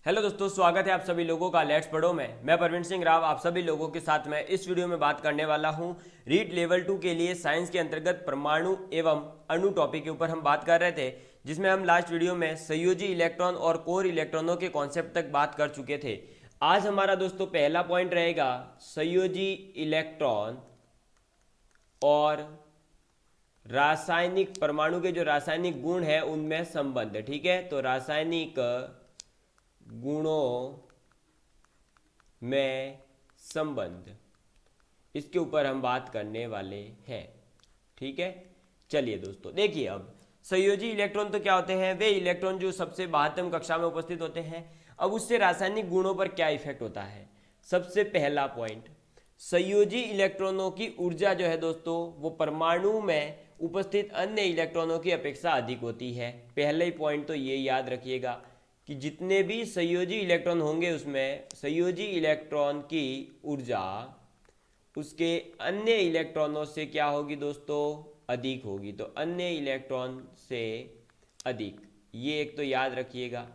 Hello दोस्तों, स्वागत है आप सभी लोगों का लेट्स पढ़ो में। मैं परवीन सिंह राव आप सभी लोगों के साथ में इस वीडियो में बात करने वाला हूं। रीट लेवल 2 के लिए साइंस के अंतर्गत परमाणु एवं अणु टॉपिक के ऊपर हम बात कर रहे थे, जिसमें हम लास्ट वीडियो में संयोजी इलेक्ट्रॉन और कोर इलेक्ट्रॉनों के कॉन्सेप्ट तक बात कर चुके थे। आज हमारा दोस्तों पहला पॉइंट रहेगा संयोजी इलेक्ट्रॉन और रासायनिक परमाणु के जो रासायनिक गुण है उनमें संबंध। ठीक है, तो रासायनिक गुणों में संबंध, इसके ऊपर हम बात करने वाले हैं। ठीक है, चलिए दोस्तों देखिए, अब संयोजी इलेक्ट्रॉन तो क्या होते हैं? वे इलेक्ट्रॉन जो सबसे 72वीं कक्षा में उपस्थित होते हैं। अब उससे रासायनिक गुणों पर क्या इफेक्ट होता है? सबसे पहला पॉइंट, संयोजी इलेक्ट्रॉनों की ऊर्जा जो है दोस्तों वो परमाणु में उपस्थित अन्य इलेक्ट्रॉनों की अपेक्षा अधिक होती है। पहले ही पॉइंट तो ये याद रखिएगा कि जितने भी संयोजी इलेक्ट्रॉन होंगे उसमें संयोजी इलेक्ट्रॉन की ऊर्जा उसके अन्य इलेक्ट्रॉनों से क्या होगी दोस्तों? अधिक होगी। तो अन्य इलेक्ट्रॉन से अधिक, ये एक तो याद रखिएगा।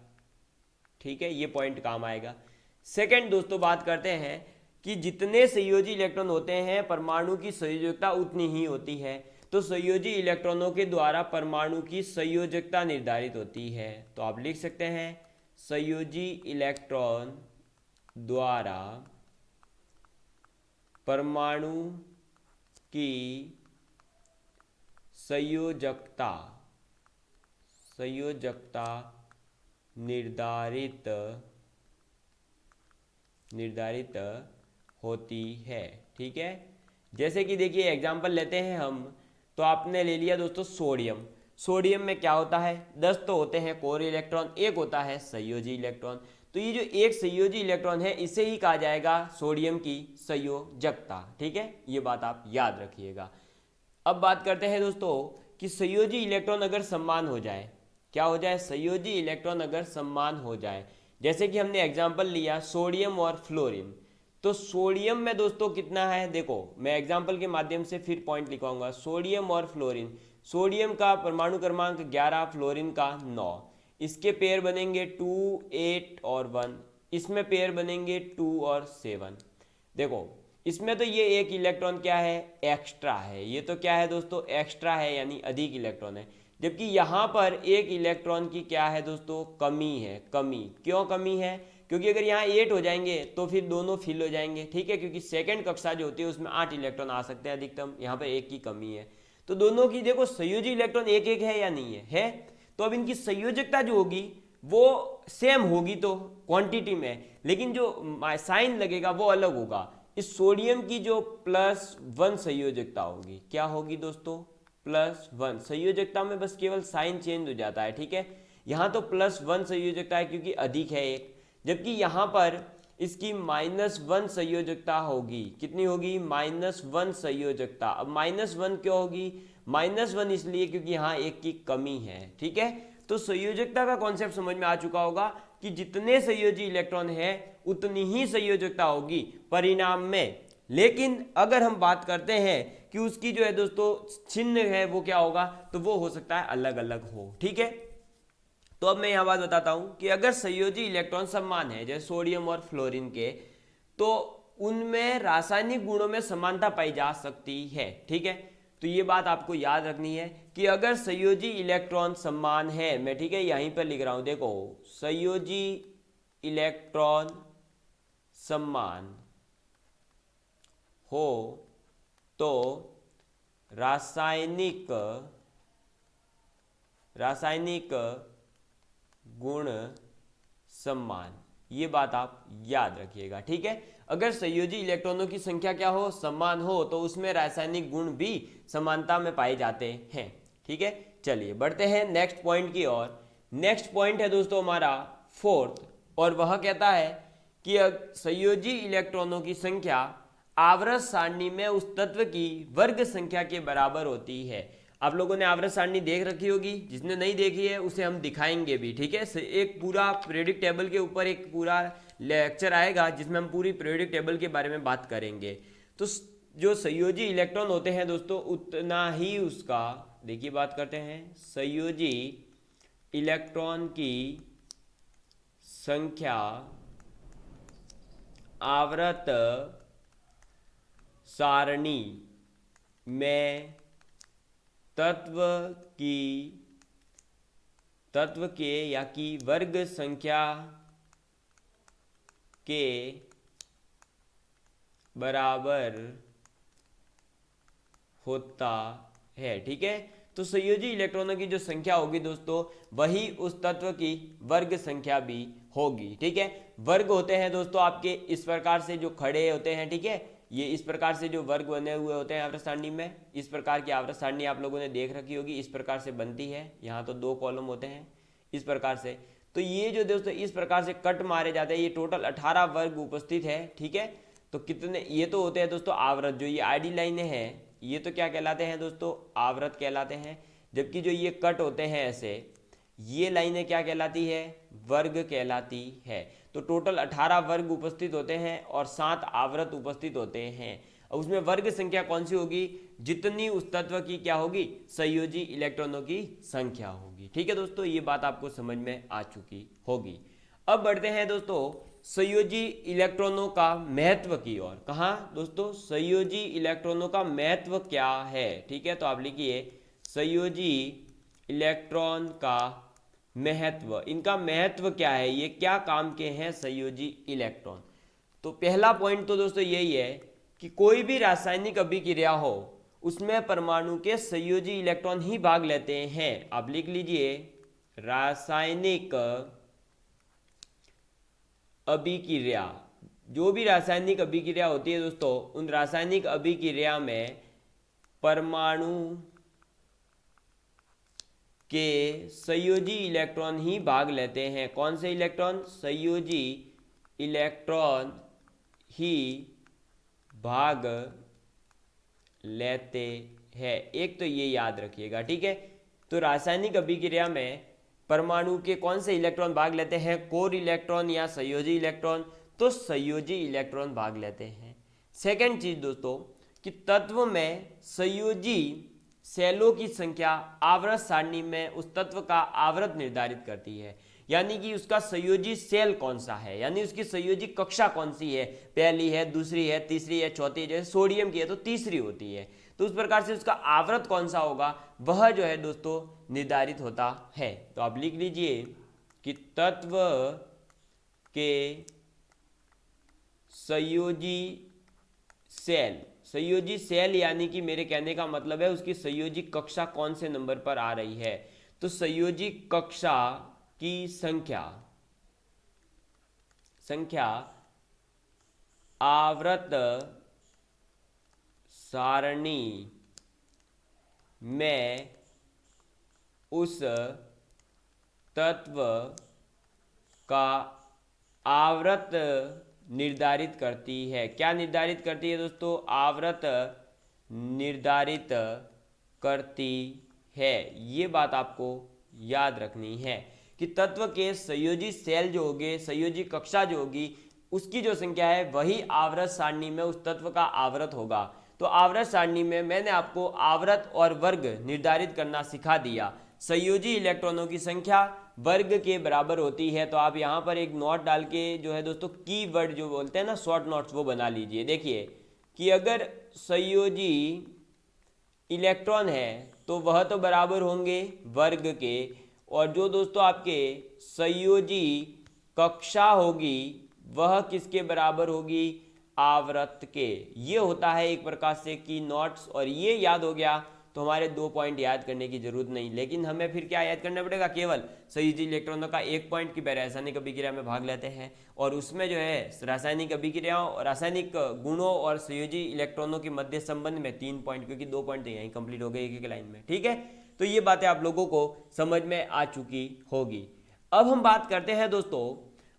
ठीक है, ये पॉइंट काम आएगा। सेकंड दोस्तों बात करते हैं कि जितने संयोजी इलेक्ट्रॉन होते हैं परमाणु की संयोजकता उतनी ही होती है। तो संयोजी इलेक्ट्रॉनों के द्वारा परमाणु की संयोजकता निर्धारित होती है। तो आप लिख सकते हैं संयोजी इलेक्ट्रॉन द्वारा परमाणु की संयोजकता संयोजकता निर्धारित निर्धारित होती है। ठीक है, जैसे कि देखिए एग्जांपल लेते हैं हम, तो आपने ले लिया दोस्तों सोडियम। सोडियम में क्या होता है? 10 तो होते हैं कोर इलेक्ट्रॉन, एक होता है संयोजी इलेक्ट्रॉन। तो ये जो एक संयोजी इलेक्ट्रॉन है इसे ही कहा जाएगा सोडियम की संयोजकता। ठीक है, ये बात आप याद रखिएगा। अब बात करते हैं दोस्तों कि संयोजी इलेक्ट्रॉन अगर समान हो जाए, क्या हो जाए? संयोजी इलेक्ट्रॉन अगर समान हो जाए, जैसे कि हमने एग्जांपल लिया सोडियम और फ्लोरीन। तो सोडियम में दोस्तों कितना है? देखो मैं एग्जांपल के माध्यम से फिर पॉइंट लिखवाऊंगा। सोडियम और फ्लोरीन, सोडियम का परमाणु क्रमांक 11, फ्लोरीन का 9। इसके पेयर बनेंगे 2, 8 और 1। इसमें पेयर बनेंगे 2 और 7। देखो इसमें तो ये एक इलेक्ट्रॉन क्या है? एक्स्ट्रा है। ये तो क्या है दोस्तों? एक्स्ट्रा है, यानी अधिक इलेक्ट्रॉन है। जबकि यहाँ पर एक इलेक्ट्रॉन की क्या है दोस्तों? कमी है। कमी क्यों कमी है? क्योंकि अगर यहाँ 8 हो जाएंगे तो फिर दोनों फिल हो जाएंगे। ठीक है, क्योंकि सेकंड कक्षा जो होती है उसमें 8 इलेक्ट्रॉन आ सकते हैं अधिकतम, यहाँ पर एक की कमी है। तो दोनों की देखो संयोजी इलेक्ट्रॉन एक एक है या नहीं है? तो अब इनकी संयोजकता जो होगी वो सेम होगी तो क्वांटिटी में, लेकिन जो साइन लगेगा वो अलग होगा। इस सोडियम की जो +1 संयोजकता होगी, क्या होगी दोस्तों? +1 संयोजकता में बस केवल साइन चेंज हो जाता है। ठीक है, यहाँ तो +1 संयोजकता है क्योंकि अधिक है एक, जबकि यहाँ पर इसकी -1 संयोजकता होगी। कितनी होगी? -1 संयोजकता। अब -1 क्यों होगी? -1 इसलिए क्योंकि यहाँ एक की कमी है। ठीक है, तो संयोजकता का कॉन्सेप्ट समझ में आ चुका होगा कि जितने संयोजी इलेक्ट्रॉन है उतनी ही संयोजकता होगी परिणाम में। लेकिन अगर हम बात करते हैं कि उसकी जो है दोस्तों चिन्ह है वो क्या होगा, तो वो हो सकता है अलग अलग हो। ठीक है, तो अब मैं यहां बात बताता हूं कि अगर संयोजी इलेक्ट्रॉन समान है जैसे सोडियम और फ्लोरीन के, तो उनमें रासायनिक गुणों में समानता पाई जा सकती है। ठीक है, तो ये बात आपको याद रखनी है कि अगर संयोजी इलेक्ट्रॉन समान है, मैं ठीक है यहीं पर लिख रहा हूं, देखो संयोजी इलेक्ट्रॉन समान हो तो रासायनिक रासायनिक गुण समान, ये बात आप याद रखिएगा। ठीक है, अगर संयोजी इलेक्ट्रॉनों की संख्या क्या हो? समान हो, तो उसमें रासायनिक गुण भी समानता में पाए जाते हैं। ठीक है, चलिए बढ़ते हैं नेक्स्ट पॉइंट की ओर। नेक्स्ट पॉइंट है दोस्तों हमारा फोर्थ, और वह कहता है कि संयोजी इलेक्ट्रॉनों की संख्या आवर्त सारणी में उस तत्व की वर्ग संख्या के बराबर होती है। आप लोगों ने आवर्त सारणी देख रखी होगी, जिसने नहीं देखी है उसे हम दिखाएंगे भी। ठीक है, एक पूरा पीरियोडिक टेबल के ऊपर एक पूरा लेक्चर आएगा जिसमें हम पूरी पीरियोडिक टेबल के बारे में बात करेंगे। तो जो संयोजी इलेक्ट्रॉन होते हैं दोस्तों उतना ही उसका, देखिए बात करते हैं संयोजी इलेक्ट्रॉन की संख्या आवर्त सारणी में तत्व के या कि वर्ग संख्या के बराबर होता है। ठीक है, तो संयोजी इलेक्ट्रॉनों की जो संख्या होगी दोस्तों, वही उस तत्व की वर्ग संख्या भी होगी। ठीक है, वर्ग होते हैं दोस्तों आपके इस प्रकार से जो खड़े होते हैं। ठीक है, ये इस प्रकार से जो वर्ग बने हुए होते हैं आवर्त सारणी में, इस प्रकार की आवर्त सारणी आप लोगों ने देख रखी होगी, इस प्रकार से बनती है। यहाँ तो 2 कॉलम होते हैं इस प्रकार से। तो ये जो दोस्तों इस प्रकार से कट मारे जाते हैं, ये टोटल 18 वर्ग उपस्थित है। ठीक है, तो कितने ये तो होते हैं दोस्तों आवर्त, जो ये आईडी लाइनें हैं ये तो क्या कहलाते हैं दोस्तों, आवर्त कहलाते हैं। जबकि जो ये कट होते हैं ऐसे, ये लाइनें क्या कहलाती है, वर्ग कहलाती है। तो टोटल 18 वर्ग उपस्थित होते हैं और 7 आवर्त उपस्थित होते हैं। उसमें वर्ग संख्या कौन सी होगी, जितनी उस तत्व की क्या होगी, संयोजी इलेक्ट्रॉनों की संख्या होगी। ठीक है दोस्तों, ये बात आपको समझ में आ चुकी होगी। अब बढ़ते हैं दोस्तों संयोजी इलेक्ट्रॉनों का महत्व की ओर। कहाँ दोस्तों, संयोजी इलेक्ट्रॉनों का महत्व क्या है। ठीक है, तो आप लिखिए संयोजी इलेक्ट्रॉन का महत्व। इनका महत्व क्या है, ये क्या काम के हैं संयोजी इलेक्ट्रॉन। तो पहला पॉइंट तो दोस्तों यही है कि कोई भी रासायनिक अभिक्रिया हो उसमें परमाणु के संयोजी इलेक्ट्रॉन ही भाग लेते हैं। आप लिख लीजिए रासायनिक अभिक्रिया, जो भी रासायनिक अभिक्रिया होती है दोस्तों, उन रासायनिक अभिक्रिया में परमाणु के संयोजी इलेक्ट्रॉन ही भाग लेते हैं। कौन से इलेक्ट्रॉन, संयोजी इलेक्ट्रॉन ही भाग लेते हैं। एक तो ये याद रखिएगा। ठीक है, तो रासायनिक अभिक्रिया में परमाणु के कौन से इलेक्ट्रॉन भाग लेते हैं, कोर इलेक्ट्रॉन या संयोजी इलेक्ट्रॉन, तो संयोजी इलेक्ट्रॉन भाग लेते हैं। सेकंड चीज दोस्तों कि तत्व में संयोजी सेलों की संख्या आवर्त सारणी में उस तत्व का आवर्त निर्धारित करती है। यानी कि उसका संयोजी सेल कौन सा है, यानी उसकी संयोजी कक्षा कौन सी है, पहली है, दूसरी है, तीसरी है, चौथी है। जैसे सोडियम की है तो तीसरी होती है, तो उस प्रकार से उसका आवर्त कौन सा होगा वह जो है दोस्तों निर्धारित होता है। तो आप लिख लीजिए कि तत्व के संयोजी सेल यानी कि मेरे कहने का मतलब है उसकी संयोजी कक्षा कौन से नंबर पर आ रही है। तो संयोजी कक्षा की संख्या आवर्त सारणी में उस तत्व का आवर्त निर्धारित करती है। क्या निर्धारित करती है दोस्तों, आवर्त निर्धारित करती है। ये बात आपको याद रखनी है कि तत्व के संयोजी सेल जो होंगे, संयोजी कक्षा जो होगी, उसकी जो संख्या है वही आवर्त सारणी में उस तत्व का आवर्त होगा। तो आवर्त सारणी में मैंने आपको आवर्त और वर्ग निर्धारित करना सिखा दिया। संयोजी इलेक्ट्रॉनों की संख्या वर्ग के बराबर होती है। तो आप यहाँ पर एक नोट डाल के जो है दोस्तों की वर्ड जो बोलते हैं ना, शॉर्ट नोट्स, वो बना लीजिए। देखिए कि अगर संयोजी इलेक्ट्रॉन है तो वह तो बराबर होंगे वर्ग के, और जो दोस्तों आपके संयोजी कक्षा होगी वह किसके बराबर होगी, आवर्त के। ये होता है एक प्रकार से की नोट्स, और ये याद हो गया तो हमारे 2 पॉइंट याद करने की जरूरत नहीं। लेकिन हमें फिर क्या याद करना पड़ेगा, केवल संयोजी इलेक्ट्रॉनों का 1 पॉइंट की रासायनिक अभिक्रिया में भाग लेते हैं, और उसमें जो है रासायनिक अभिक्रियाओं, रासायनिक गुणों और संयोजी इलेक्ट्रॉनों के मध्य संबंध में 3 पॉइंट, क्योंकि 2 पॉइंट तो यहीं कंप्लीट हो गए एक एक लाइन में। ठीक है, तो ये बातें आप लोगों को समझ में आ चुकी होगी। अब हम बात करते हैं दोस्तों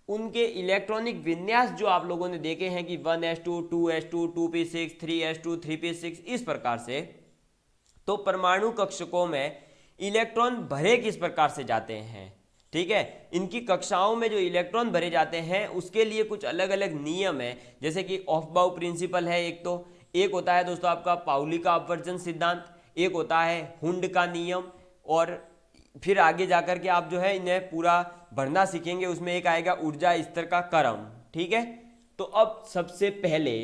उनके इलेक्ट्रॉनिक विन्यास जो आप लोगों ने देखे हैं कि 1s2, 2s2, 2p6, 3s2, 3p6, इस प्रकार से। तो परमाणु कक्षकों में इलेक्ट्रॉन भरे किस प्रकार से जाते हैं। ठीक है, इनकी कक्षाओं में जो इलेक्ट्रॉन भरे जाते हैं उसके लिए कुछ अलग अलग नियम है, जैसे कि ऑफबाउ प्रिंसिपल है एक, तो एक होता है दोस्तों आपका पाउली का अपवर्जन सिद्धांत, एक होता है हुंड का नियम, और फिर आगे जाकर के आप जो है इन्हें पूरा भरना सीखेंगे, उसमें एक आएगा ऊर्जा स्तर का क्रम। ठीक है, तो अब सबसे पहले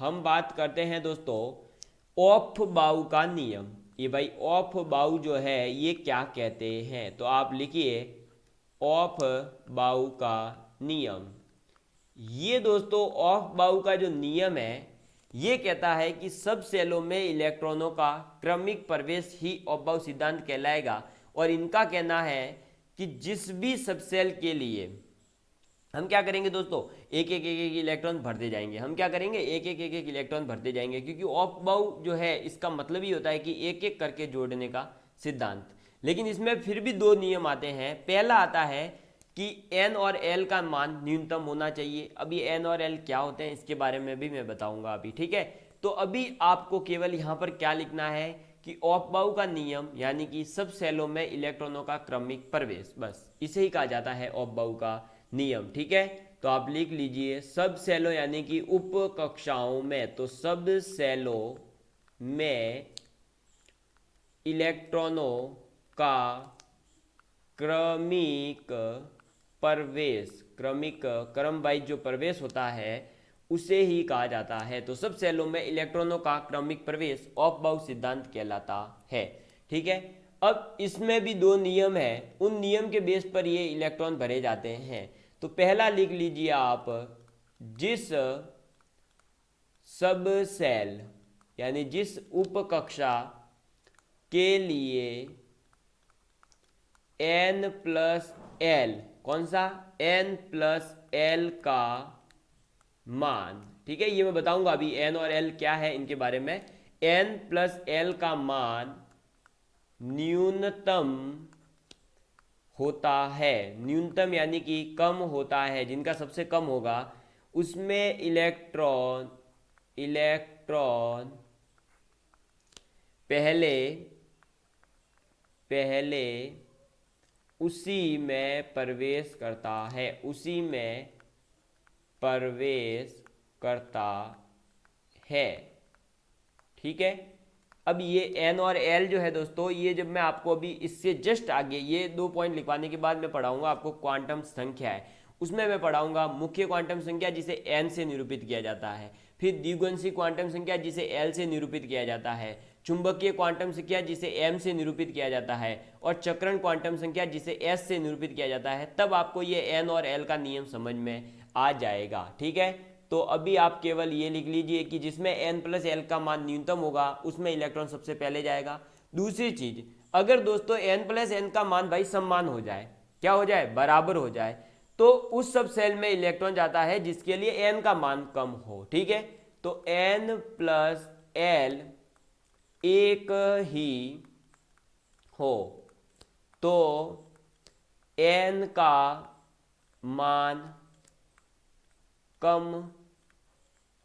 हम बात करते हैं दोस्तों ऑफ बाउ का नियम। ये भाई ऑफ बाउ जो है ये क्या कहते हैं, तो आप लिखिए ऑफ बाउ का नियम। ये दोस्तों ऑफ बाउ का जो नियम है ये कहता है कि सब सेलों में इलेक्ट्रॉनों का क्रमिक प्रवेश ही ऑफ बाउ सिद्धांत कहलाएगा। और इनका कहना है कि जिस भी सब सेल के लिए हम क्या करेंगे दोस्तों, एक एक एक एक इलेक्ट्रॉन भरते जाएंगे। हम क्या करेंगे, एक एक एक एक इलेक्ट्रॉन भरते जाएंगे, क्योंकि ऑफ बाउ जो है इसका मतलब ही होता है कि एक एक करके जोड़ने का सिद्धांत। लेकिन इसमें फिर भी दो नियम आते हैं। पहला आता है कि एन और एल का मान न्यूनतम होना चाहिए। अभी एन और एल क्या होते हैं इसके बारे में भी मैं बताऊंगा अभी। ठीक है, तो अभी आपको केवल यहाँ पर क्या लिखना है कि ऑफ बाउ का नियम यानी कि सब सेलों में इलेक्ट्रॉनों का क्रमिक प्रवेश, बस इसे ही कहा जाता है ऑफ बाउ का नियम। ठीक है, तो आप लिख लीजिए सब सेलों यानी कि उप कक्षाओं में, तो सब सेलों में इलेक्ट्रॉनों का क्रमिक प्रवेश, क्रमिक क्रम वाइज जो प्रवेश होता है उसे ही कहा जाता है। तो सब सेलों में इलेक्ट्रॉनों का क्रमिक प्रवेश ऑफ बाउ सिद्धांत कहलाता है। ठीक है, अब इसमें भी दो नियम है, उन नियम के बेस पर ये इलेक्ट्रॉन भरे जाते हैं। तो पहला लिख लीजिए आप, जिस सब सेल यानी जिस उप कक्षा के लिए n प्लस एल, कौन सा n प्लस एल का मान, ठीक है ये मैं बताऊंगा अभी n और l क्या है इनके बारे में। n प्लस एल का मान न्यूनतम होता है, न्यूनतम यानी कि कम होता है, जिनका सबसे कम होगा उसमें इलेक्ट्रॉन पहले उसी में प्रवेश करता है, उसी में प्रवेश करता है। ठीक है, अब ये n और l जो है दोस्तों, ये जब मैं आपको अभी इससे जस्ट आगे ये 2 पॉइंट लिखवाने के बाद मैं पढ़ाऊंगा आपको क्वांटम संख्या है, उसमें मैं पढ़ाऊंगा मुख्य क्वांटम संख्या जिसे n से निरूपित किया जाता है, फिर द्विगुणित क्वांटम संख्या जिसे l से निरूपित किया जाता है, चुंबकीय क्वांटम संख्या जिसे m से निरूपित किया जाता है, और चक्रण क्वांटम संख्या जिसे s से निरूपित किया जाता है। तब आपको ये n और l का नियम समझ में आ जाएगा। ठीक है, तो अभी आप केवल ये लिख लीजिए कि जिसमें n प्लस एल का मान न्यूनतम होगा उसमें इलेक्ट्रॉन सबसे पहले जाएगा। दूसरी चीज, अगर दोस्तों n प्लस एन का मान भाई समान हो जाए, क्या हो जाए, बराबर हो जाए, तो उस सब सेल में इलेक्ट्रॉन जाता है जिसके लिए n का मान कम हो। ठीक है, तो n प्लस एल एक ही हो तो n का मान कम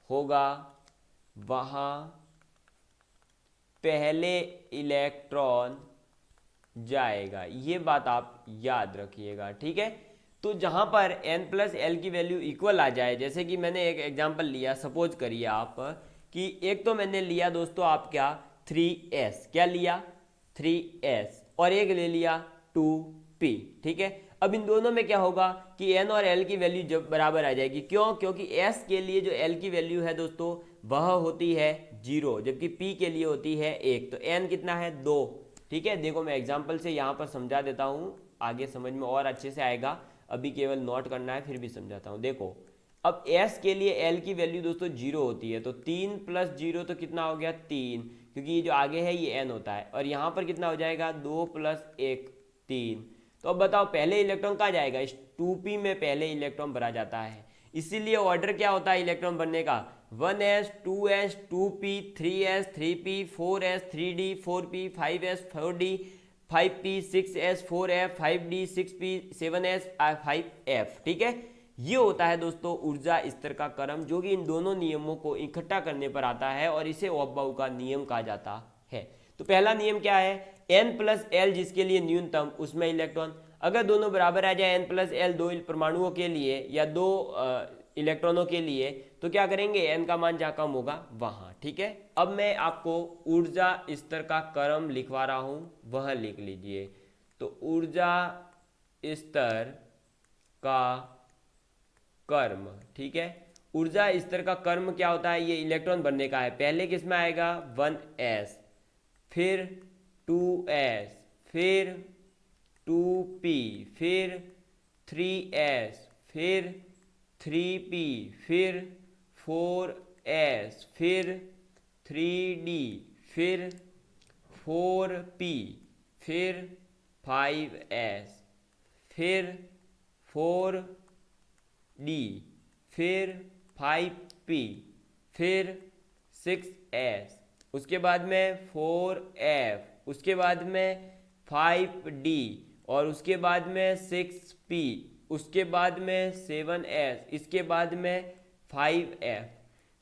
होगा, वहां पहले इलेक्ट्रॉन जाएगा। ये बात आप याद रखिएगा। ठीक है, तो जहां पर n प्लस एल की वैल्यू इक्वल आ जाए, जैसे कि मैंने एक एग्जांपल लिया, सपोज करिए आप कि एक तो मैंने लिया दोस्तों आप क्या 3s, क्या लिया 3s, और एक ले लिया 2p। ठीक है, अब इन दोनों में क्या होगा कि n और l की वैल्यू जब बराबर आ जाएगी, क्यों, क्योंकि s के लिए जो l की वैल्यू है दोस्तों वह होती है 0, जबकि p के लिए होती है 1, तो n कितना है 2। ठीक है, देखो मैं एग्जांपल से यहाँ पर समझा देता हूँ, आगे समझ में और अच्छे से आएगा, अभी केवल नोट करना है फिर भी समझाता हूँ। देखो अब s के लिए l की वैल्यू दोस्तों 0 होती है, तो 3 प्लस 0 तो कितना हो गया 3, क्योंकि ये जो आगे है ये n होता है, और यहाँ पर कितना हो जाएगा 2 प्लस 1 3। तो अब बताओ पहले इलेक्ट्रॉन कहाँ जाएगा, इस 2p में पहले इलेक्ट्रॉन भरा जाता है, इसीलिए ऑर्डर क्या होता है इलेक्ट्रॉन भरने का 1s 2s 2p 3s 3p 4s 3d 4p 5s 4d 5p 6s 4f 5d 6p 7s 5f। ठीक है, ये होता है दोस्तों ऊर्जा स्तर का क्रम, जो कि इन दोनों नियमों को इकट्ठा करने पर आता है और इसे ऑफ बाउ का नियम कहा जाता है। तो पहला नियम क्या है, n प्लस एल जिसके लिए न्यूनतम उसमें इलेक्ट्रॉन, अगर दोनों बराबर आ जाए n प्लस एल दो परमाणुओं के लिए या दो इलेक्ट्रॉनों के लिए, तो क्या करेंगे n का मान जहाँ कम होगा वहाँ। ठीक है, अब मैं आपको ऊर्जा स्तर का क्रम लिखवा रहा हूँ, वह लिख लीजिए। तो ऊर्जा स्तर का कर्म, ठीक है। ऊर्जा स्तर का कर्म क्या होता है, ये इलेक्ट्रॉन बनने का है। पहले किस में आएगा 1s, फिर 2s, फिर 2p, फिर 3s, फिर 3p, फिर 4s, फिर 3d, फिर 4p, फिर 5s, फिर 4d, फिर 5p, फिर 6s, उसके बाद में 4f, उसके बाद में 5d, और उसके बाद में 6p, उसके बाद में 7s, इसके बाद में 5f।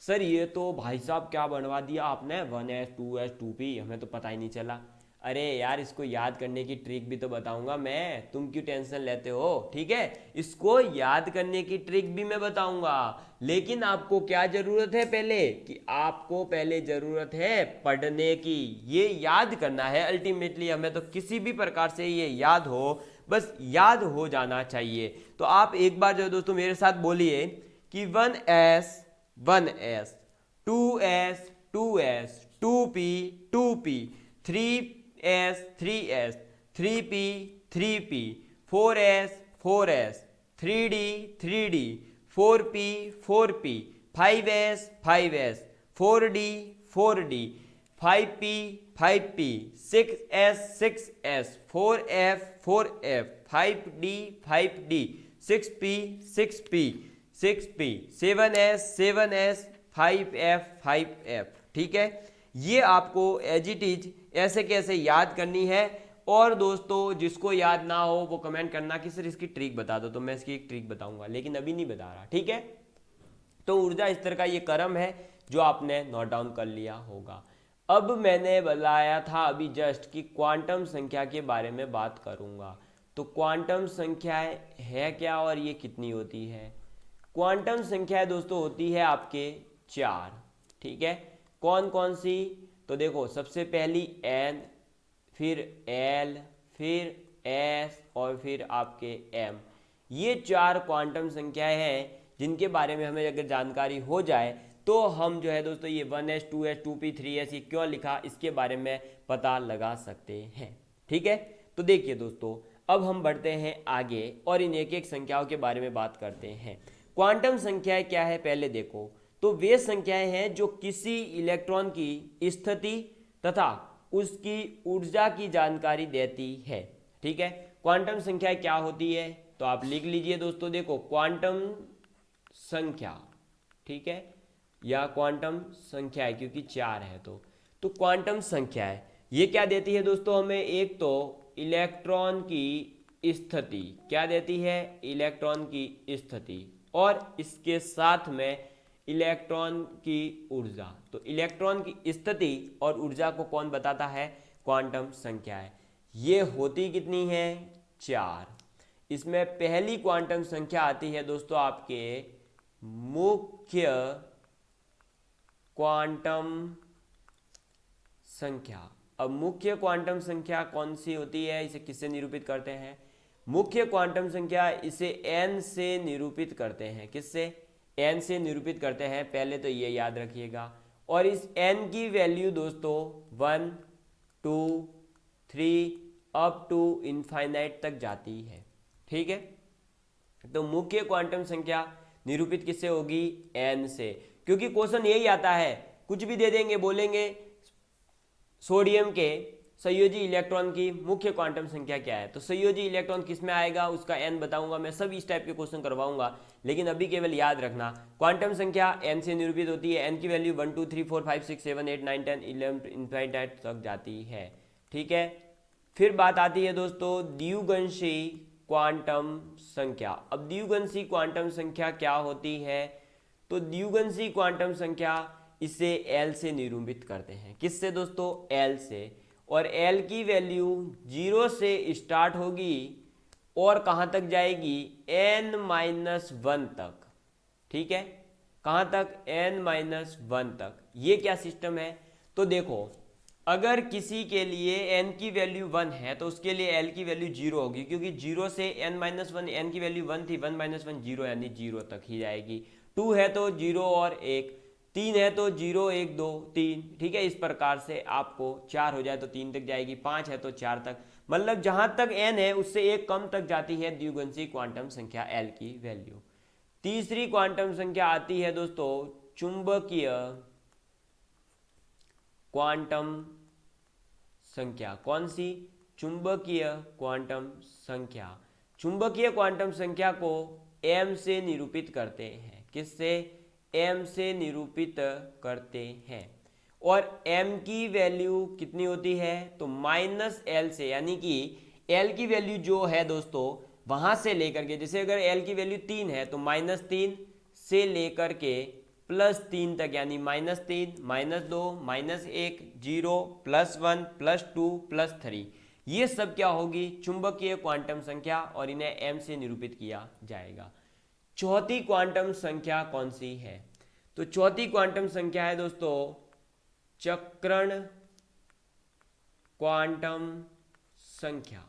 सर ये तो भाई साहब क्या बनवा दिया आपने, 1s 2s 2p, हमें तो पता ही नहीं चला। अरे यार इसको याद करने की ट्रिक भी तो बताऊंगा मैं, तुम क्यों टेंशन लेते हो, ठीक है। इसको याद करने की ट्रिक भी मैं बताऊंगा, लेकिन आपको क्या जरूरत है पहले, कि आपको पहले जरूरत है पढ़ने की। ये याद करना है अल्टीमेटली, हमें तो किसी भी प्रकार से ये याद हो, बस याद हो जाना चाहिए। तो आप एक बार जो दोस्तों मेरे साथ बोलिए कि 1s 1s, 2s 2s, 2p 2p, 3s 3s, 3p 3p, 4s 4s, 3d 3d, 4p 4p, 5s 5s, 4d 4d, 5p 5p, 6s 6s, 4f 4f, 5d 5d, 6p 6p 6p, 7s 7s, 5f 5f, ठीक है। ये आपको as it is ऐसे कैसे याद करनी है। और दोस्तों जिसको याद ना हो वो कमेंट करना कि सर इसकी ट्रिक बता दो, तो मैं इसकी एक ट्रिक बताऊंगा, लेकिन अभी नहीं बता रहा, ठीक है। तो ऊर्जा स्तर का ये क्रम है जो आपने नोट डाउन कर लिया होगा। अब मैंने बताया था अभी जस्ट कि क्वांटम संख्या के बारे में बात करूंगा। तो क्वांटम संख्याएं है क्या और ये कितनी होती है। क्वांटम संख्याएं दोस्तों होती है आपके 4, ठीक है। कौन कौन सी, तो देखो सबसे पहली n, फिर l, फिर s, और फिर आपके m। ये 4 क्वांटम संख्याएं हैं जिनके बारे में हमें अगर जानकारी हो जाए तो हम जो है दोस्तों ये 1s 2s 2p 3s ये क्यों लिखा इसके बारे में पता लगा सकते हैं, ठीक है। तो देखिए दोस्तों अब हम बढ़ते हैं आगे और इन एक एक संख्याओं के बारे में बात करते हैं। क्वांटम संख्याएं क्या है पहले देखो, तो वे संख्याएं हैं जो किसी इलेक्ट्रॉन की स्थिति तथा उसकी ऊर्जा की जानकारी देती है, ठीक है। क्वांटम संख्या क्या होती है, तो आप लिख लीजिए दोस्तों, देखो क्वांटम संख्या, ठीक है, या क्वांटम संख्या है क्योंकि 4 है तो क्वांटम संख्या है ये क्या देती है दोस्तों हमें, एक तो इलेक्ट्रॉन की स्थिति, क्या देती है, इलेक्ट्रॉन की स्थिति, और इसके साथ में इलेक्ट्रॉन की ऊर्जा। तो इलेक्ट्रॉन की स्थिति और ऊर्जा को कौन बताता है, क्वांटम संख्या है। ये होती कितनी है, 4। इसमें पहली क्वांटम संख्या आती है दोस्तों आपके मुख्य क्वांटम संख्या। अब मुख्य क्वांटम संख्या कौन सी होती है, इसे किससे निरूपित करते हैं, मुख्य क्वांटम संख्या इसे n से निरूपित करते हैं, किससे, n से निरूपित करते हैं, पहले तो ये याद रखिएगा। और इस n की वैल्यू दोस्तों 1 2 3 अप टू इनफाइनाइट तक जाती है, ठीक है। तो मुख्य क्वांटम संख्या निरूपित किससे होगी, n से, क्योंकि क्वेश्चन यही आता है, कुछ भी दे देंगे, बोलेंगे सोडियम के संयोजी इलेक्ट्रॉन की मुख्य क्वांटम संख्या क्या है, तो संयोजी इलेक्ट्रॉन किस में आएगा उसका n बताऊंगा मैं, सब इस टाइप के क्वेश्चन करवाऊंगा। लेकिन अभी केवल याद रखना क्वांटम संख्या n से निरूपित होती है, n की वैल्यू 1 2 3 4 5 6 7 8 9 10 11 इनफाइनाइट तक जाती है, ठीक है। फिर बात आती है दोस्तों द्विगुणसी क्वांटम संख्या। अब द्विगुणसी क्वांटम संख्या क्या होती है, तो द्विगुणसी क्वांटम संख्या इसे L से निरूपित करते हैं, किससे दोस्तों, L से। और L की वैल्यू 0 से स्टार्ट होगी और कहाँ तक जाएगी, n-1 तक, ठीक है। कहाँ तक, n-1 तक। ये क्या सिस्टम है, तो देखो अगर किसी के लिए n की वैल्यू 1 है तो उसके लिए l की वैल्यू 0 होगी, क्योंकि 0 से n-1, n की वैल्यू 1 थी, 1-1 0 यानी 0 तक ही जाएगी। 2 है तो 0 और 1, 3 है तो 0 1 2 3, ठीक है। इस प्रकार से आपको 4 हो जाए तो 3 तक जाएगी, 5 है तो 4 तक, मतलब जहां तक n है उससे एक कम तक जाती है द्विगुणित क्वांटम संख्या l की वैल्यू। तीसरी क्वांटम संख्या आती है दोस्तों चुंबकीय क्वांटम संख्या। कौन सी? चुंबकीय क्वांटम संख्या। चुंबकीय क्वांटम संख्या को m से निरूपित करते हैं। किससे? m से निरूपित करते हैं। और m की वैल्यू कितनी होती है? तो -l से, यानी कि l की वैल्यू जो है दोस्तों वहां से लेकर के, जैसे अगर l की वैल्यू 3 है तो -3 से लेकर के +3 तक, यानी -3, -2, -1, 0, +1, +2, +3, ये सब क्या होगी? चुंबकीय क्वांटम संख्या, और इन्हें m से निरूपित किया जाएगा। चौथी क्वांटम संख्या कौन सी है? तो चौथी क्वांटम संख्या है दोस्तों चक्रण क्वांटम संख्या।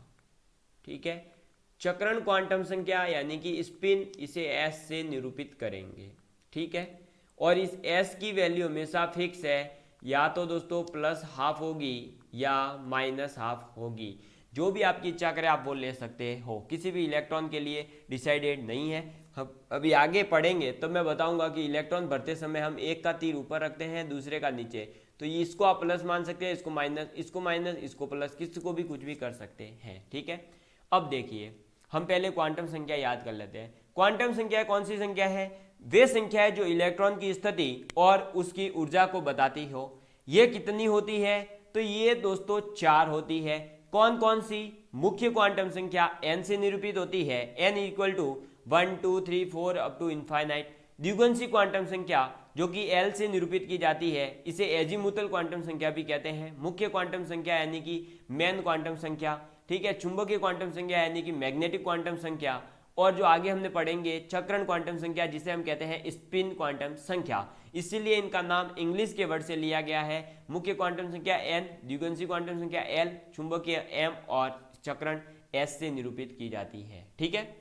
ठीक है, चक्रण क्वांटम संख्या यानी कि स्पिन, इसे s से निरूपित करेंगे। ठीक है, और इस s की वैल्यू हमेशा फिक्स है, या तो दोस्तों +½ होगी या -½ होगी, जो भी आपकी इच्छा करे आप बोल ले सकते हो। किसी भी इलेक्ट्रॉन के लिए डिसाइडेड नहीं है। हम अभी आगे पढ़ेंगे तो मैं बताऊंगा कि इलेक्ट्रॉन भरते समय हम एक का तीर ऊपर रखते हैं, दूसरे का नीचे, तो ये इसको आप प्लस मान सकते हैं, इसको माइनस, इसको माइनस, इसको प्लस, किसी को भी कुछ भी कर सकते हैं। ठीक है, अब देखिए हम पहले क्वांटम संख्या याद कर लेते हैं। क्वांटम संख्या कौन सी संख्या है? वे संख्या है जो इलेक्ट्रॉन की स्थिति और उसकी ऊर्जा को बताती हो। ये कितनी होती है? तो ये दोस्तों 4 होती है। कौन कौन सी? मुख्य क्वांटम संख्या n से निरूपित होती है, n equal to 1 2 3 4 up to infinite. द्विगुणित क्वांटम संख्या जो कि l से निरूपित की जाती है, इसे एजीमुथल क्वांटम संख्या भी कहते हैं। मुख्य क्वांटम संख्या यानी कि मेन क्वांटम संख्या। ठीक है, चुंबकीय क्वांटम संख्या यानी कि मैग्नेटिक क्वांटम संख्या, और जो आगे हमने पढ़ेंगे चक्रण क्वांटम संख्या, जिसे हम कहते हैं स्पिन क्वांटम संख्या। इसीलिए इनका नाम इंग्लिश के वर्ड से लिया गया है। मुख्य क्वांटम संख्या n, द्विगुणित क्वांटम संख्या l, चुंबकीय m और चक्रण s से निरूपित की जाती है। ठीक है,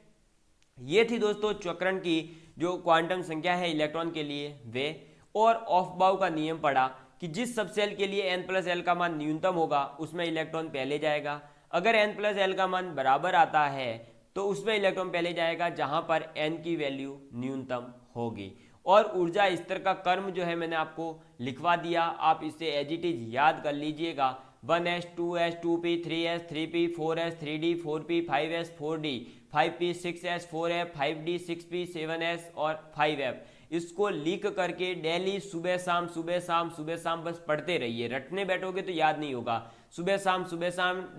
ये थी दोस्तों चक्रण की जो क्वांटम संख्या है इलेक्ट्रॉन के लिए वे। और ऑफबाउ का नियम पढ़ा कि जिस सब सेल के लिए n+l का मान न्यूनतम होगा उसमें इलेक्ट्रॉन पहले जाएगा। अगर n+l का मान बराबर आता है तो उसमें इलेक्ट्रॉन पहले जाएगा जहां पर n की वैल्यू न्यूनतम होगी। और ऊर्जा स्तर का कर्म जो है मैंने आपको लिखवा दिया, आप इसे एज इट इज याद कर लीजिएगा। 1s 2s 2p 3s 3p 4s 3d 4p 5s 4d 5p 6s 4f 5d 6p 7s और 5f। इसको लिख करके डेली सुबह शाम सुबह शाम सुबह शाम बस पढ़ते रहिए। रटने बैठोगे तो याद नहीं होगा। सुबह शाम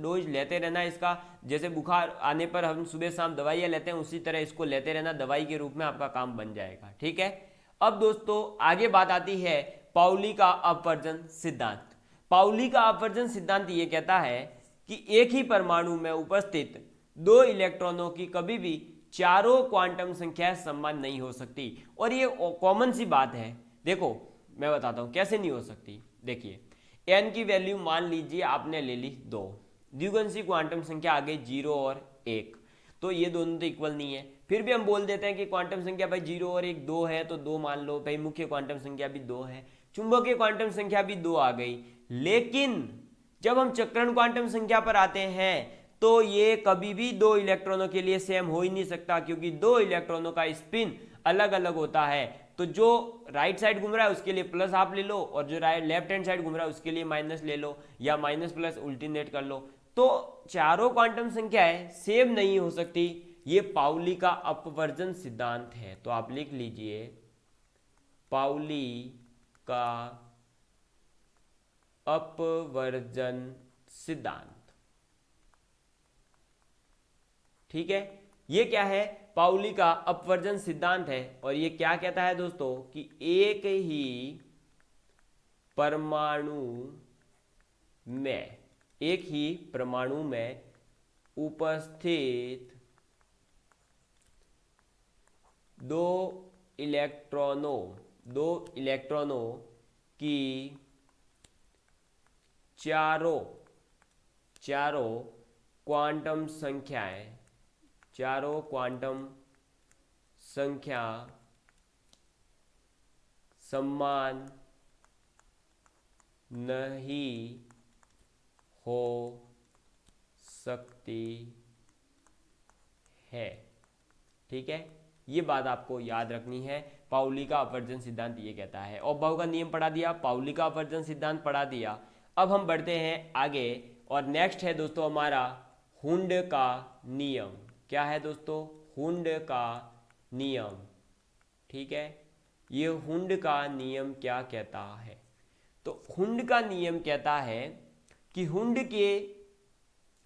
डोज लेते रहना इसका। जैसे बुखार आने पर हम सुबह शाम दवाइयाँ लेते हैं, उसी तरह इसको लेते रहना, दवाई के रूप में आपका काम बन जाएगा। ठीक है, अब दोस्तों आगे बात आती है पाउली का अपवर्जन सिद्धांत। पाउली का अपवर्जन सिद्धांत ये कहता है कि एक ही परमाणु में उपस्थित 2 इलेक्ट्रॉनों की कभी भी चारों क्वांटम संख्याएं समान नहीं हो सकती। और ये कॉमन सी बात है। देखो मैं बताता हूं कैसे नहीं हो सकती। देखिए n की वैल्यू मान लीजिए आपने ले ली 2, द्विगुणित क्वांटम संख्या आ गई 0 और 1, तो ये दोनों तो इक्वल नहीं है। फिर भी हम बोल देते हैं कि क्वांटम संख्या भाई 0 और 1 2 है, तो 2 मान लो भाई। मुख्य क्वांटम संख्या भी 2 है, चुंबकीय क्वांटम संख्या भी 2 आ गई। लेकिन जब हम चक्रण क्वांटम संख्या पर आते हैं तो ये कभी भी 2 इलेक्ट्रॉनों के लिए सेम हो ही नहीं सकता, क्योंकि 2 इलेक्ट्रॉनों का स्पिन अलग अलग होता है। तो जो राइट साइड घूम रहा है उसके लिए प्लस आप ले लो, और जो लेफ्ट हैंड साइड घूम रहा है उसके लिए माइनस ले लो, या माइनस प्लस उल्टीनेट कर लो। तो चारों क्वांटम संख्याएं सेम नहीं हो सकती। ये पाउली का अपवर्जन सिद्धांत है। तो आप लिख लीजिए पाउली का अपवर्जन सिद्धांत। ठीक है, ये क्या है? पाउली का अपवर्जन सिद्धांत है। और ये क्या कहता है दोस्तों कि एक ही परमाणु में उपस्थित 2 इलेक्ट्रॉनों की चारों क्वांटम संख्याएं, चारों क्वांटम संख्या समान नहीं हो सकती है। ठीक है, ये बात आपको याद रखनी है। पाउली का अपवर्जन सिद्धांत ये कहता है। ऑफ-बाउ का नियम पढ़ा दिया, पाउली का अपवर्जन सिद्धांत पढ़ा दिया। अब हम बढ़ते हैं आगे और नेक्स्ट है दोस्तों हमारा हुंड का नियम। क्या है दोस्तों? हुंड का नियम। ठीक है, ये हुंड का नियम क्या कहता है? तो हुंड का नियम कहता है कि हुंड के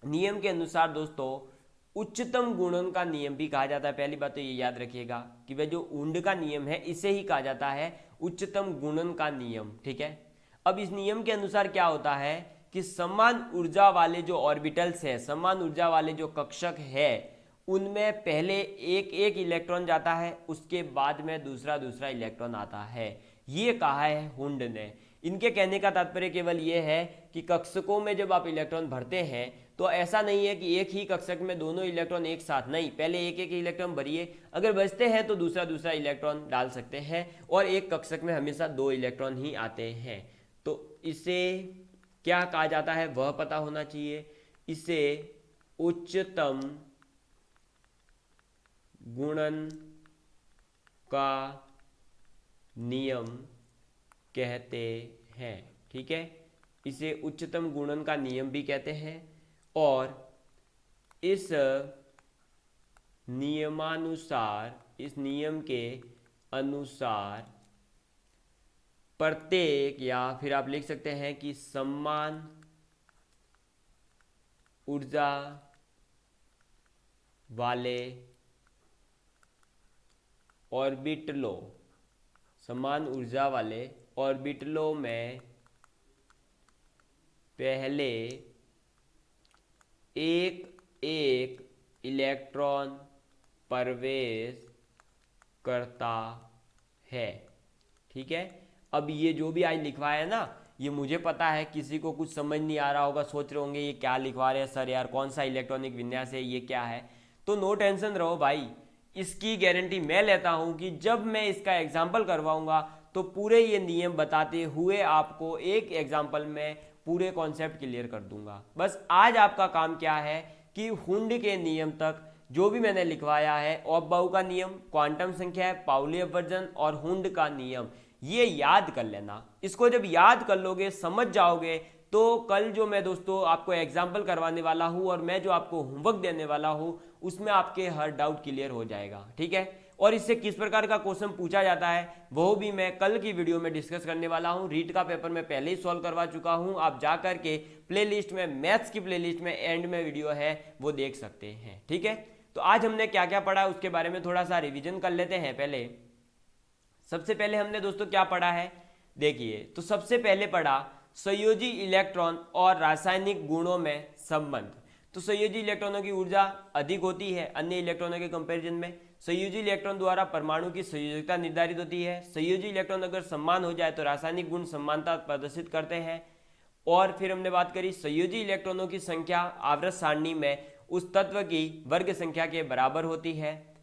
नियम के अनुसार दोस्तों उच्चतम गुणन का नियम भी कहा जाता है। पहली बात तो ये याद रखिएगा कि वह जो हुंड का नियम है इसे ही कहा जाता है उच्चतम गुणन का नियम। ठीक है, अब इस नियम के अनुसार क्या होता है कि समान ऊर्जा वाले जो ऑर्बिटल्स है, समान ऊर्जा वाले जो कक्षक है, उनमें पहले एक एक इलेक्ट्रॉन जाता है, उसके बाद में दूसरा दूसरा इलेक्ट्रॉन आता है। ये कहा है हुंड ने। इनके कहने का तात्पर्य केवल ये है कि कक्षकों में जब आप इलेक्ट्रॉन भरते हैं तो ऐसा नहीं है कि एक ही कक्षक में दोनों इलेक्ट्रॉन एक साथ, नहीं, पहले एक एक इलेक्ट्रॉन भरिए, अगर बचते हैं तो दूसरा दूसरा इलेक्ट्रॉन डाल सकते हैं, और एक कक्षक में हमेशा 2 इलेक्ट्रॉन ही आते हैं। तो इसे क्या कहा जाता है वह पता होना चाहिए। इसे उच्चतम गुणन का नियम कहते हैं। ठीक है, इसे उच्चतम गुणन का नियम भी कहते हैं, और इस नियमानुसार, इस नियम के अनुसार प्रत्येक, या फिर आप लिख सकते हैं कि समान ऊर्जा वाले ऑर्बिटलों, समान ऊर्जा वाले ऑर्बिटलों में पहले एक एक इलेक्ट्रॉन प्रवेश करता है। ठीक है, अब ये जो भी आज लिखवाया है ना, ये मुझे पता है किसी को कुछ समझ नहीं आ रहा होगा, सोच रहे होंगे ये क्या लिखवा रहे हैं सर, यार कौन सा इलेक्ट्रॉनिक विन्यास है, ये क्या है। तो नो टेंशन रहो भाई, इसकी गारंटी मैं लेता हूं कि जब मैं इसका एग्जाम्पल करवाऊंगा तो पूरे ये नियम बताते हुए आपको एक एग्जाम्पल में पूरे कॉन्सेप्ट क्लियर कर दूंगा। बस आज आपका काम क्या है कि हुंड के नियम तक जो भी मैंने लिखवाया है, ऑफ-बाउ का नियम, क्वांटम संख्या, पाउली अपवर्जन और हुंड का नियम, ये याद कर लेना। इसको जब याद कर लोगे, समझ जाओगे, तो कल जो मैं दोस्तों आपको एग्जाम्पल करवाने वाला हूं और मैं जो आपको होमवर्क देने वाला हूं उसमें आपके हर डाउट क्लियर हो जाएगा। ठीक है, और इससे किस प्रकार का क्वेश्चन पूछा जाता है वो भी मैं कल की वीडियो में डिस्कस करने वाला हूं। रीड का पेपर मैं पहले ही सॉल्व करवा चुका हूं, आप जा करके प्लेलिस्ट में, मैथ्स की प्लेलिस्ट में एंड में वीडियो है वो देख सकते हैं। ठीक है, तो आज हमने क्या क्या पढ़ा उसके बारे में थोड़ा सा रिविजन कर लेते हैं। पहले सबसे पहले हमने दोस्तों क्या पढ़ा है, देखिए, तो सबसे पहले पढ़ा संयोजी इलेक्ट्रॉन और रासायनिक गुणों में संबंध। तो संयोजी इलेक्ट्रॉनों की ऊर्जा अधिक होती है अन्य इलेक्ट्रॉनों के कंपैरिजन में। संयोजी इलेक्ट्रॉन द्वारा परमाणु की संयोजकता निर्धारित होती है। संयोजी इलेक्ट्रॉन अगर समान हो जाए तो रासायनिक गुण समानता प्रदर्शित करते हैं। और फिर हमने बात करी संयोजी इलेक्ट्रॉनों की संख्या आवर्त सारणी में उस तत्व की वर्ग संख्या के बराबर होती है।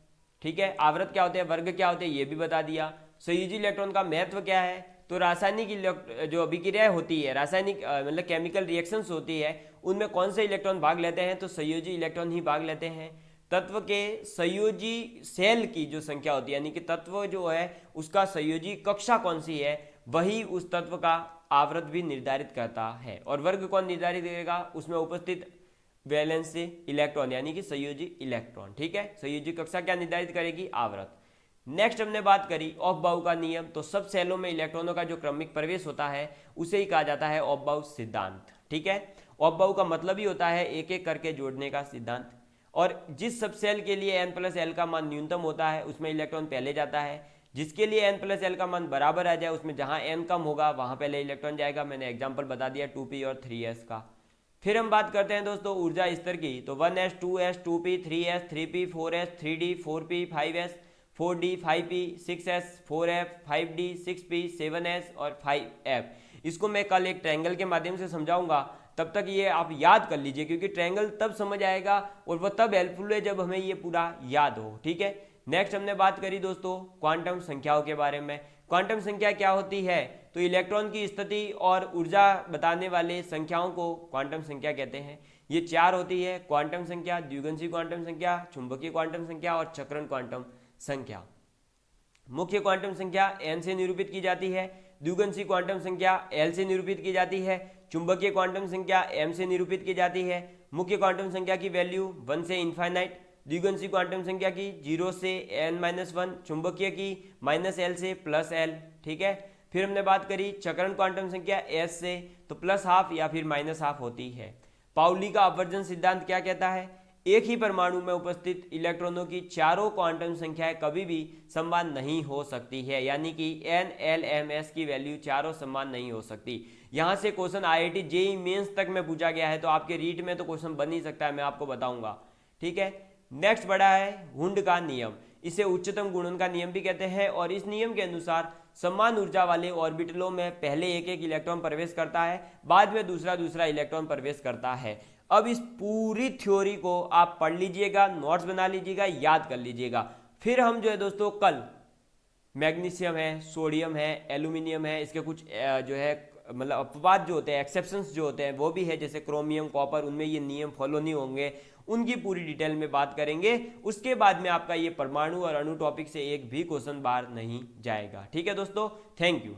ठीक है, आवर्त क्या होते हैं, वर्ग क्या होते हैं, ये भी बता दिया। संयोजी इलेक्ट्रॉन का महत्व क्या है, तो रासायनिक जो अभिक्रियाएं होती है, रासायनिक मतलब केमिकल रिएक्शंस होती है, उनमें कौन से इलेक्ट्रॉन भाग लेते हैं, तो संयोजी इलेक्ट्रॉन ही भाग लेते हैं। तत्व के संयोजी सेल की जो संख्या होती है, यानी कि तत्व जो है उसका संयोजी कक्षा कौन सी है, वही उस तत्व का आवर्त भी निर्धारित करता है। और वर्ग कौन निर्धारित करेगा, उसमें उपस्थित वैलेंस इलेक्ट्रॉन यानी कि संयोजी इलेक्ट्रॉन। ठीक है, संयोजी कक्षा क्या निर्धारित करेगी, आवर्त। नेक्स्ट हमने बात करी ऑफ-बाउ का नियम। तो सब सेलों में इलेक्ट्रॉनों का जो क्रमिक प्रवेश होता है उसे ही कहा जाता है ऑफ-बाउ सिद्धांत। ठीक है, ऑफ-बाउ का मतलब ही होता है एक एक करके जोड़ने का सिद्धांत। और जिस सब सेल के लिए n+l का मान न्यूनतम होता है उसमें इलेक्ट्रॉन पहले जाता है। जिसके लिए n+l का मान बराबर आ जाए उसमें जहां n कम होगा वहां पहले इलेक्ट्रॉन जाएगा। मैंने एग्जाम्पल बता दिया 2p और 3s का। फिर हम बात करते हैं दोस्तों ऊर्जा स्तर की। तो 1s, 2s, 2p, 3s, 3p, 4s, 3d, 4p, 5s, 4D 5P 6S 4F 5D 6P 7S और 5F। इसको मैं कल एक ट्रायंगल के माध्यम से समझाऊंगा, तब तक ये आप याद कर लीजिए, क्योंकि ट्रायंगल तब समझ आएगा और वह तब हेल्पफुल है जब हमें ये पूरा याद हो। ठीक है, नेक्स्ट हमने बात करी दोस्तों क्वांटम संख्याओं के बारे में। क्वांटम संख्या क्या होती है? तो इलेक्ट्रॉन की स्थिति और ऊर्जा बताने वाले संख्याओं को क्वांटम संख्या कहते हैं। ये चार होती है: क्वांटम संख्या, द्विगुणित क्वांटम संख्या, चुंबकीय क्वांटम संख्या और चक्रण क्वांटम संख्या। मुख्य क्वांटम संख्या n से निरूपित की जाती है, द्विगुणित क्वांटम संख्या l से निरूपित की जाती है, चुंबकीय क्वांटम संख्या m से निरूपित की जाती है। मुख्य क्वांटम संख्या की वैल्यू 1 से इनफाइनाइट, द्विगुणित क्वांटम संख्या की 0 से n-1, चुंबकीय की -l से +l। ठीक है, फिर हमने बात करी चक्रण क्वांटम संख्या s से, तो +12 या फिर -12 होती है। पाउली का अपवर्जन सिद्धांत क्या कहता है? एक ही परमाणु में उपस्थित इलेक्ट्रॉनों की चारों क्वांटम संख्याएं कभी भी समान नहीं हो सकती है, यानी कि n l m s की वैल्यू चारों समान नहीं हो सकती। यहां से क्वेश्चन IIT JEE मेंस तक में पूछा गया है, तो आपके रीट में तो क्वेश्चन बन ही सकता है, मैं आपको बताऊंगा। ठीक है, नेक्स्ट बड़ा है हुंड का नियम। इसे उच्चतम गुणन का नियम भी कहते हैं, और इस नियम के अनुसार समान ऊर्जा वाले ऑर्बिटलों में पहले एक एक इलेक्ट्रॉन प्रवेश करता है, बाद में दूसरा इलेक्ट्रॉन प्रवेश करता है। अब इस पूरी थ्योरी को आप पढ़ लीजिएगा, नोट्स बना लीजिएगा, याद कर लीजिएगा। फिर हम जो है दोस्तों कल मैग्नीशियम है, सोडियम है, एल्यूमिनियम है, इसके कुछ जो है मतलब अपवाद जो होते हैं, एक्सेप्शंस जो होते हैं वो भी है, जैसे क्रोमियम, कॉपर, उनमें ये नियम फॉलो नहीं होंगे, उनकी पूरी डिटेल में बात करेंगे। उसके बाद में आपका ये परमाणु और अणु टॉपिक से एक भी क्वेश्चन बाहर नहीं जाएगा। ठीक है दोस्तों, थैंक यू।